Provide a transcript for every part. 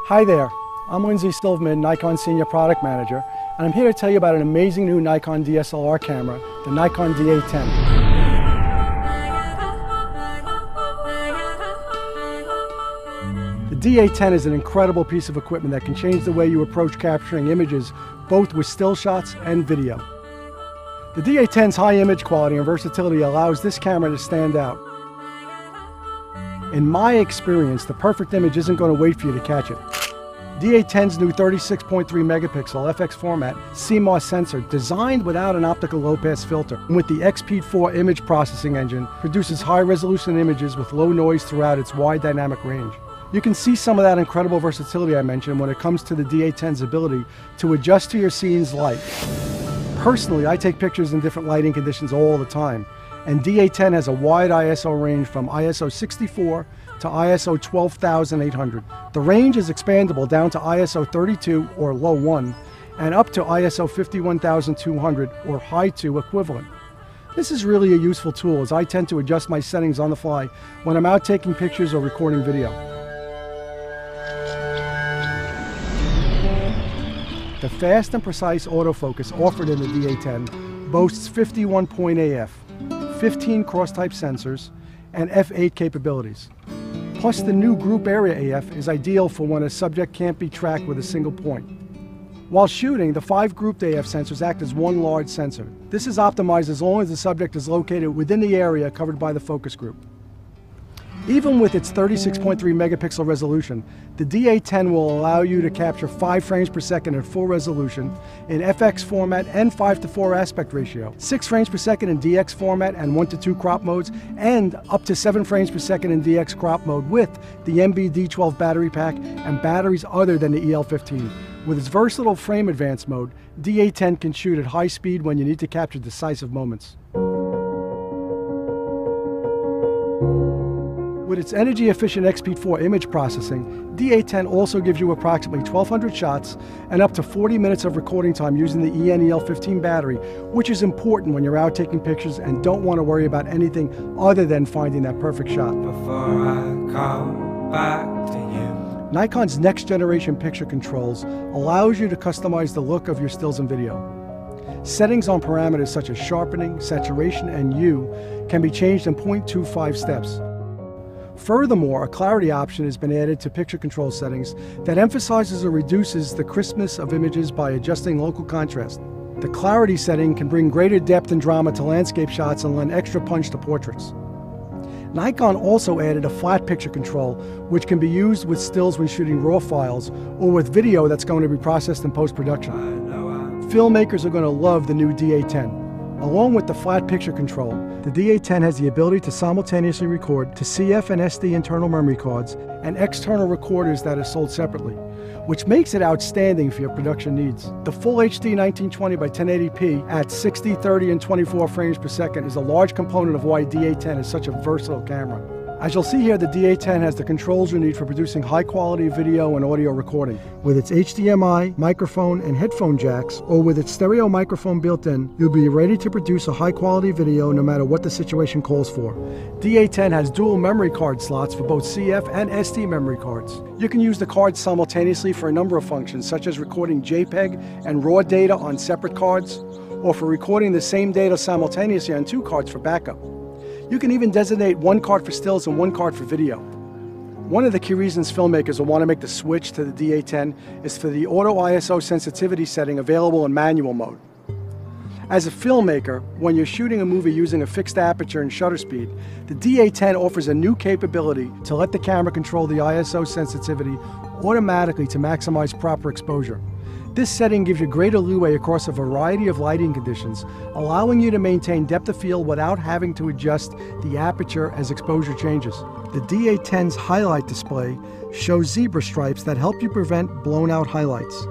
Hi there, I'm Lindsay Silverman, Nikon Senior Product Manager, and I'm here to tell you about an amazing new Nikon DSLR camera, the Nikon D810. The D810 is an incredible piece of equipment that can change the way you approach capturing images, both with still shots and video. The D810's high image quality and versatility allows this camera to stand out. In my experience, the perfect image isn't going to wait for you to catch it. D810's new 36.3 megapixel FX format CMOS sensor, designed without an optical low-pass filter, and with the XP4 image processing engine, produces high-resolution images with low noise throughout its wide dynamic range. You can see some of that incredible versatility I mentioned when it comes to the D810's ability to adjust to your scene's light. Personally, I take pictures in different lighting conditions all the time, and D810 has a wide ISO range from ISO 64 to ISO 12,800. The range is expandable down to ISO 32 or low 1 and up to ISO 51,200 or high 2 equivalent. This is really a useful tool, as I tend to adjust my settings on the fly when I'm out taking pictures or recording video. The fast and precise autofocus offered in the D810 boasts 51 point AF, 15 cross-type sensors, and f8 capabilities. Plus, the new group area AF is ideal for when a subject can't be tracked with a single point. While shooting, the 5 grouped AF sensors act as one large sensor. This is optimized as long as the subject is located within the area covered by the focus group. Even with its 36.3 megapixel resolution, the D810 will allow you to capture 5 frames per second at full resolution in FX format and 5:4 aspect ratio, 6 frames per second in DX format and 1:2 crop modes, and up to 7 frames per second in DX crop mode with the D12 battery pack and batteries other than the EL15. With its versatile frame advance mode, D810 can shoot at high speed when you need to capture decisive moments. With its energy-efficient XP4 image processing, D810 also gives you approximately 1,200 shots and up to 40 minutes of recording time using the EL15 battery, which is important when you're out taking pictures and don't want to worry about anything other than finding that perfect shot. Before I come back to you. Nikon's next-generation picture controls allows you to customize the look of your stills and video. Settings on parameters such as sharpening, saturation, and hue can be changed in 0.25 steps. Furthermore, a clarity option has been added to picture control settings that emphasizes or reduces the crispness of images by adjusting local contrast. The clarity setting can bring greater depth and drama to landscape shots and lend extra punch to portraits. Nikon also added a flat picture control, which can be used with stills when shooting raw files or with video that's going to be processed in post-production. Filmmakers are going to love the new D810. Along with the flat picture control, the D810 has the ability to simultaneously record to CF and SD internal memory cards and external recorders that are sold separately, which makes it outstanding for your production needs. The full HD 1920 by 1080p at 60, 30, and 24 frames per second is a large component of why D810 is such a versatile camera. As you'll see here, the D810 has the controls you need for producing high-quality video and audio recording. With its HDMI, microphone, and headphone jacks, or with its stereo microphone built in, you'll be ready to produce a high-quality video no matter what the situation calls for. D810 has dual memory card slots for both CF and SD memory cards. You can use the cards simultaneously for a number of functions, such as recording JPEG and RAW data on separate cards, or for recording the same data simultaneously on 2 cards for backup. You can even designate 1 card for stills and 1 card for video. One of the key reasons filmmakers will want to make the switch to the D810 is for the auto ISO sensitivity setting available in manual mode. As a filmmaker, when you're shooting a movie using a fixed aperture and shutter speed, the D810 offers a new capability to let the camera control the ISO sensitivity automatically to maximize proper exposure. This setting gives you greater leeway across a variety of lighting conditions, allowing you to maintain depth of field without having to adjust the aperture as exposure changes. The D810's highlight display shows zebra stripes that help you prevent blown-out highlights.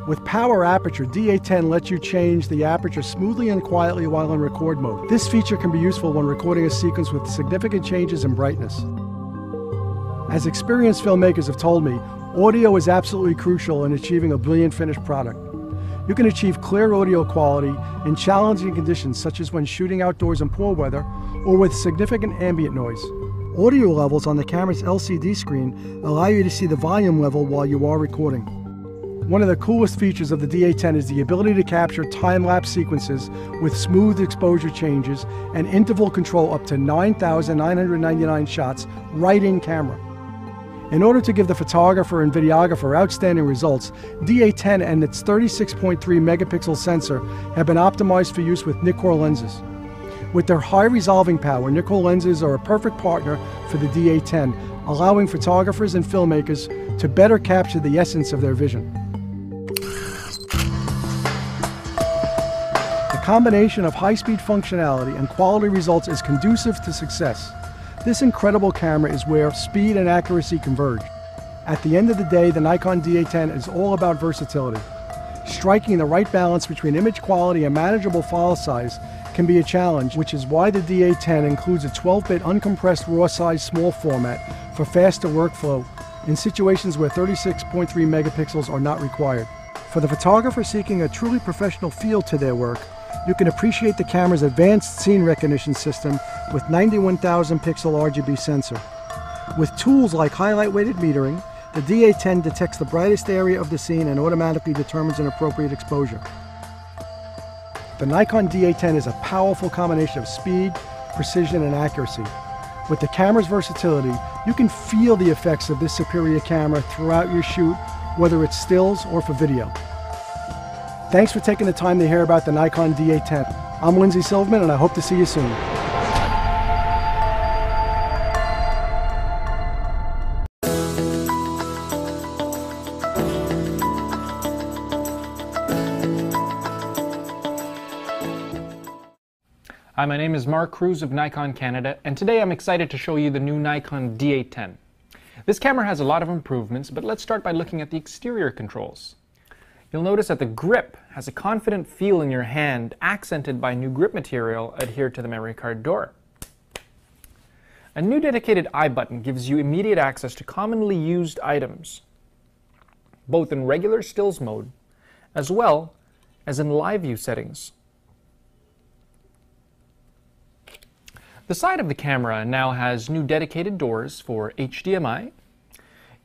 With power aperture, D810 lets you change the aperture smoothly and quietly while in record mode. This feature can be useful when recording a sequence with significant changes in brightness. As experienced filmmakers have told me, audio is absolutely crucial in achieving a brilliant finished product. You can achieve clear audio quality in challenging conditions such as when shooting outdoors in poor weather or with significant ambient noise. Audio levels on the camera's LCD screen allow you to see the volume level while you are recording. One of the coolest features of the D810 is the ability to capture time-lapse sequences with smooth exposure changes and interval control up to 9,999 shots right in camera. In order to give the photographer and videographer outstanding results, D810 and its 36.3 megapixel sensor have been optimized for use with Nikkor lenses. With their high resolving power, Nikkor lenses are a perfect partner for the D810, allowing photographers and filmmakers to better capture the essence of their vision. The combination of high-speed functionality and quality results is conducive to success. This incredible camera is where speed and accuracy converge. At the end of the day, the Nikon D810 is all about versatility. Striking the right balance between image quality and manageable file size can be a challenge, which is why the D810 includes a 12-bit uncompressed RAW size small format for faster workflow in situations where 36.3 megapixels are not required. For the photographer seeking a truly professional feel to their work, you can appreciate the camera's advanced scene recognition system with 91,000 pixel RGB sensor. With tools like highlight weighted metering, the D810 detects the brightest area of the scene and automatically determines an appropriate exposure. The Nikon D810 is a powerful combination of speed, precision, and accuracy. With the camera's versatility, you can feel the effects of this superior camera throughout your shoot, whether it's stills or for video. Thanks for taking the time to hear about the Nikon D810. I'm Lindsay Silverman, and I hope to see you soon. Hi, my name is Mark Cruz of Nikon Canada, and today I'm excited to show you the new Nikon D810. This camera has a lot of improvements, but let's start by looking at the exterior controls. You'll notice that the grip has a confident feel in your hand, accented by new grip material adhered to the memory card door. A new dedicated I button gives you immediate access to commonly used items, both in regular stills mode, as well as in live view settings. The side of the camera now has new dedicated doors for HDMI,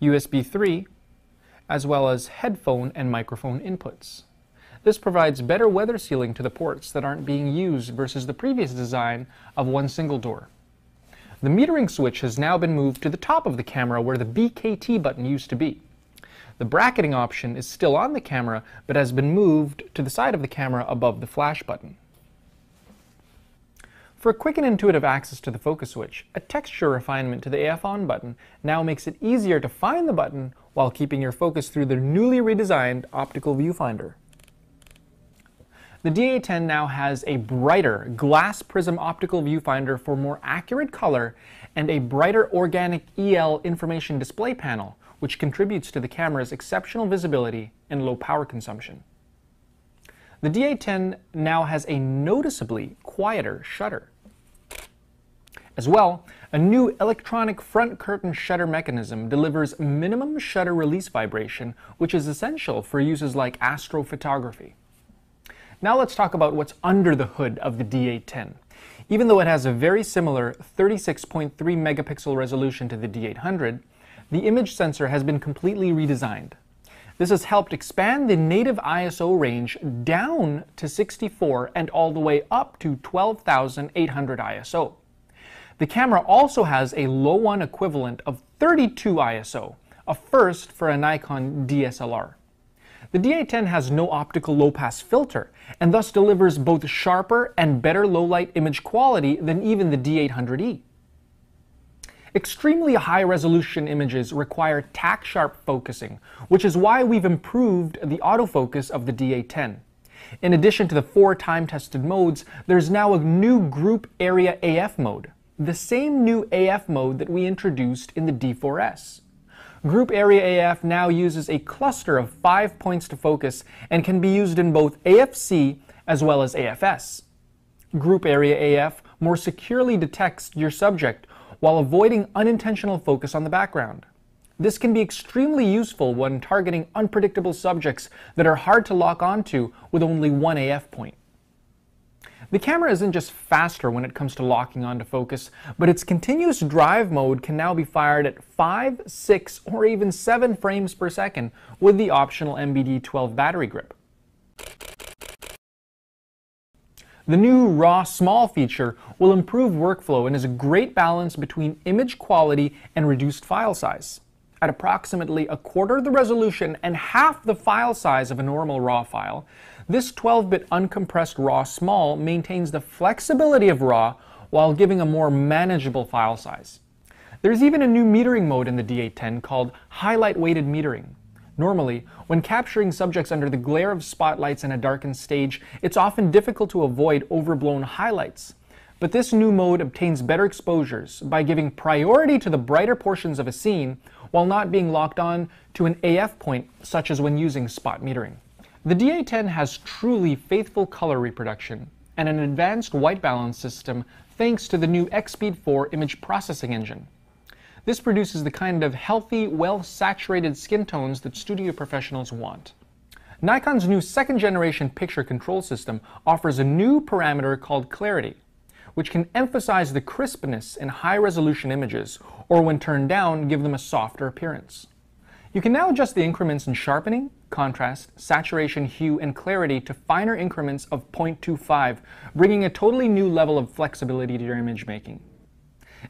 USB 3, as well as headphone and microphone inputs. This provides better weather sealing to the ports that aren't being used versus the previous design of one single door. The metering switch has now been moved to the top of the camera where the BKT button used to be. The bracketing option is still on the camera but has been moved to the side of the camera above the flash button. For quick and intuitive access to the focus switch, a texture refinement to the AF on button now makes it easier to find the button while keeping your focus through the newly redesigned optical viewfinder. The D810 now has a brighter glass prism optical viewfinder for more accurate color and a brighter organic EL information display panel, which contributes to the camera's exceptional visibility and low power consumption. The D810 now has a noticeably quieter shutter. As well, a new electronic front curtain shutter mechanism delivers minimum shutter release vibration, which is essential for uses like astrophotography. Now let's talk about what's under the hood of the D810. Even though it has a very similar 36.3 megapixel resolution to the D800, the image sensor has been completely redesigned. This has helped expand the native ISO range down to 64 and all the way up to 12,800 ISO. The camera also has a low one equivalent of 32 ISO, a first for a Nikon DSLR. The D810 has no optical low-pass filter and thus delivers both sharper and better low-light image quality than even the D800E. Extremely high-resolution images require tack-sharp focusing, which is why we've improved the autofocus of the D810. In addition to the 4 time-tested modes, there's now a new Group Area AF mode, the same new AF mode that we introduced in the D4S. Group Area AF now uses a cluster of 5 points to focus and can be used in both AFC as well as AFS. Group Area AF more securely detects your subject while avoiding unintentional focus on the background. This can be extremely useful when targeting unpredictable subjects that are hard to lock onto with only one AF point. The camera isn't just faster when it comes to locking onto focus, but its continuous drive mode can now be fired at 5, 6, or even 7 frames per second with the optional NBD12 battery grip. The new RAW Small feature will improve workflow and is a great balance between image quality and reduced file size. At approximately a quarter the resolution and half the file size of a normal RAW file, this 12-bit uncompressed RAW Small maintains the flexibility of RAW while giving a more manageable file size. There's even a new metering mode in the D810 called highlight weighted metering. Normally, when capturing subjects under the glare of spotlights in a darkened stage, it's often difficult to avoid overblown highlights. But this new mode obtains better exposures by giving priority to the brighter portions of a scene while not being locked on to an AF point, such as when using spot metering. The D810 has truly faithful color reproduction and an advanced white balance system thanks to the new X-Speed 4 image processing engine. This produces the kind of healthy, well-saturated skin tones that studio professionals want. Nikon's new second-generation picture control system offers a new parameter called clarity, which can emphasize the crispness in high-resolution images, or when turned down, give them a softer appearance. You can now adjust the increments in sharpening, contrast, saturation, hue, and clarity to finer increments of 0.25, bringing a totally new level of flexibility to your image making.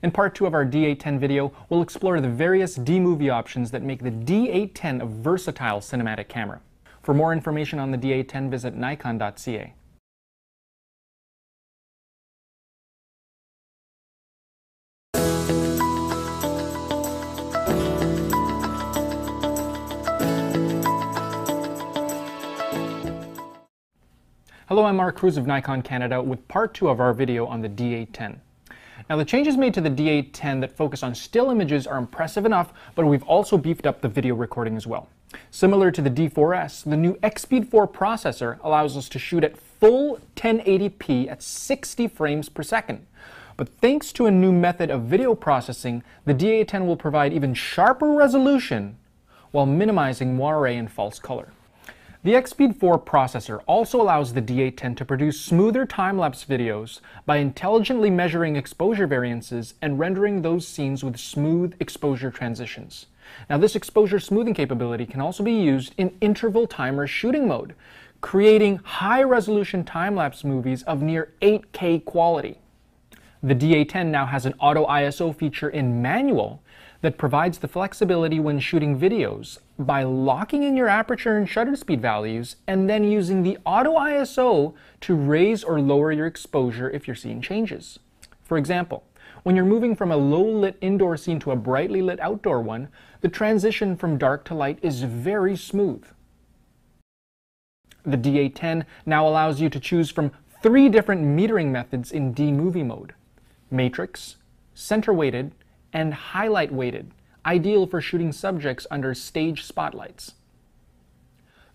In part 2 of our D810 video, we'll explore the various D-movie options that make the D810 a versatile cinematic camera. For more information on the D810, visit Nikon.ca. Hello, I'm Mark Cruz of Nikon Canada with part 2 of our video on the D810. Now, the changes made to the D810 that focus on still images are impressive enough, but we've also beefed up the video recording as well. Similar to the D4S, the new X-Speed 4 processor allows us to shoot at full 1080p at 60 frames per second. But thanks to a new method of video processing, the D810 will provide even sharper resolution while minimizing moire and false color. The X-Speed 4 processor also allows the D810 to produce smoother time-lapse videos by intelligently measuring exposure variances and rendering those scenes with smooth exposure transitions. Now, this exposure smoothing capability can also be used in interval timer shooting mode, creating high-resolution time-lapse movies of near 8K quality. The D810 now has an auto ISO feature in manual that provides the flexibility when shooting videos by locking in your aperture and shutter speed values and then using the auto ISO to raise or lower your exposure if you're seeing changes. For example, when you're moving from a low-lit indoor scene to a brightly lit outdoor one, the transition from dark to light is very smooth. The D810 now allows you to choose from 3 different metering methods in D-movie mode: matrix, center weighted, and highlight weighted, ideal for shooting subjects under stage spotlights.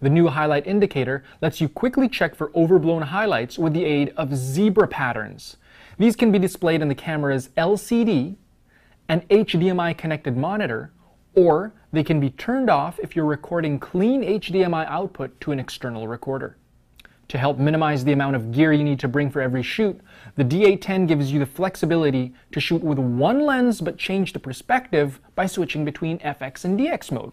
The new highlight indicator lets you quickly check for overblown highlights with the aid of zebra patterns. These can be displayed in the camera's LCD and HDMI connected monitor, or they can be turned off if you're recording clean HDMI output to an external recorder. To help minimize the amount of gear you need to bring for every shoot, the D810 gives you the flexibility to shoot with one lens but change the perspective by switching between FX and DX mode.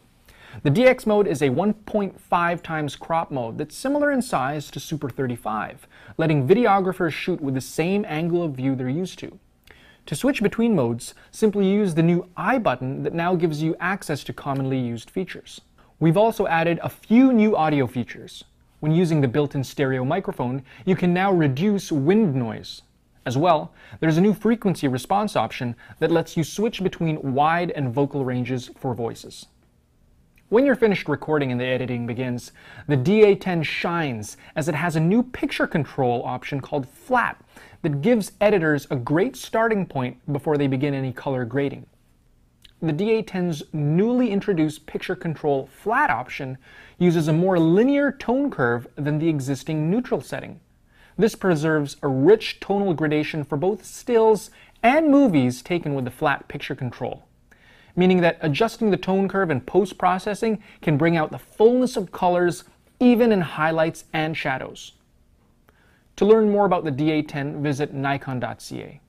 The DX mode is a 1.5 times crop mode that's similar in size to Super 35, letting videographers shoot with the same angle of view they're used to. To switch between modes, simply use the new I button that now gives you access to commonly used features. We've also added a few new audio features. When using the built-in stereo microphone, you can now reduce wind noise. As well, there's a new frequency response option that lets you switch between wide and vocal ranges for voices. When you're finished recording and the editing begins, the D810 shines as it has a new picture control option called Flat that gives editors a great starting point before they begin any color grading. The D810's newly introduced picture control Flat option uses a more linear tone curve than the existing neutral setting. This preserves a rich tonal gradation for both stills and movies taken with the flat picture control, meaning that adjusting the tone curve in post-processing can bring out the fullness of colors even in highlights and shadows. To learn more about the D810, visit Nikon.ca.